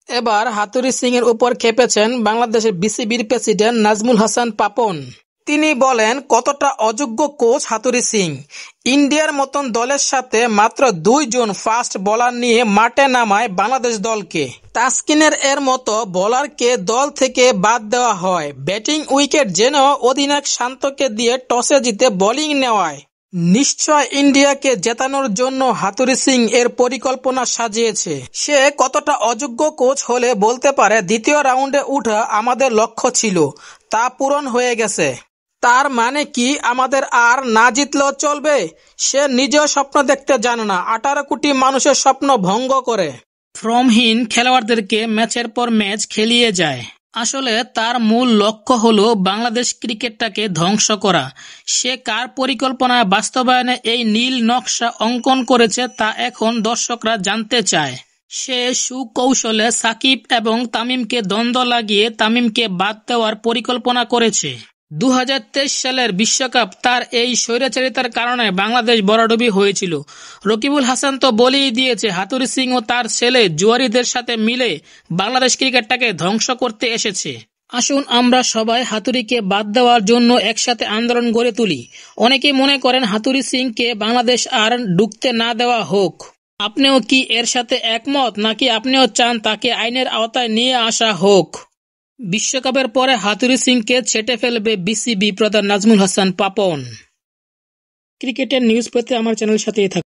এবার হাতুড়ি সিং এর উপর খেপেছেন বাংলাদেশের বিসিবির প্রেসিডেন্ট নাজমুল হাসান পাপন। তিনি বলেন, কতটা অযোগ্য কোচ হাতুড়ি সিং। ইন্ডিয়ার মতন দলের সাথে মাত্র 2 জন ফাস্ট বোলার নিয়ে মাঠে নামায় বাংলাদেশ দলকে। তাসকিনের এর মতো বোলারকে দল থেকে বাদ দেওয়া হয়। ব্যাটিং উইকেট যেন অধিনায়ক শান্তকে দিয়ে টসে জিতে বোলিং নেওয়ায়। নিশ্চয় ইন্ডিয়াকে জেতানোর জন্য হাতুড়ি সিং এর পরিকল্পনা সাজিয়েছে। সে কতটা অযোগ্য কোচ হলে বলতে পারে দ্বিতীয় রাউন্ডে ওঠা আমাদের লক্ষ্য ছিল, তা পূরণ হয়ে গেছে। তার মানে কি আমাদের আর না জিতলেও চলবে? সে নিজেও স্বপ্ন দেখতে জানে না, 18 কোটি মানুষের স্বপ্ন ভঙ্গ করে ফর্মহীন খেলোয়াড়দেরকে ম্যাচের পর ম্যাচ খেলিয়ে যায়। আসলে তার মূল লক্ষ্য হলো বাংলাদেশ ক্রিকেটটাকে ধ্বংস করা। সে কার পরিকল্পনা বাস্তবায়নে এই নীল নকশা অঙ্কন করেছে তা এখন দর্শকরা জানতে চায়। সে সুকৌশলে সাকিব এবং তামিমকে দ্বন্দ্ব লাগিয়ে তামিমকে বাদ দেওয়ার পরিকল্পনা করেছে। 2023 সালের বিশ্বকাপ তার এই স্বৈরাচারিতার কারণে বাংলাদেশ ভরাডুবি হয়েছিল। রকিবুল হাসান তো বলেই দিয়েছে, হাতুড়ি সিং ও তার ছেলে জুয়ারিদের সাথে মিলে বাংলাদেশ ক্রিকেটটাকে ধ্বংস করতে এসেছে। আসুন আমরা সবাই হাতুড়িকে বাদ দেওয়ার জন্য একসাথে আন্দোলন গড়ে তুলি। অনেকে মনে করেন হাতুড়ি সিংকে বাংলাদেশ আর ঢুকতে না দেওয়া হোক। আপনিও কি এর সাথে একমত, নাকি আপনিও চান তাকে আইনের আওতায় নিয়ে আসা হোক? বিশ্বকাপের পরে হাতুড়ি সিংকে ছেঁটে ফেলবে বিসিবি প্রধান নাজমুল হাসান পাপন। ক্রিকেটের নিউজ পেতে আমার চ্যানেলের সাথেই থাকুন।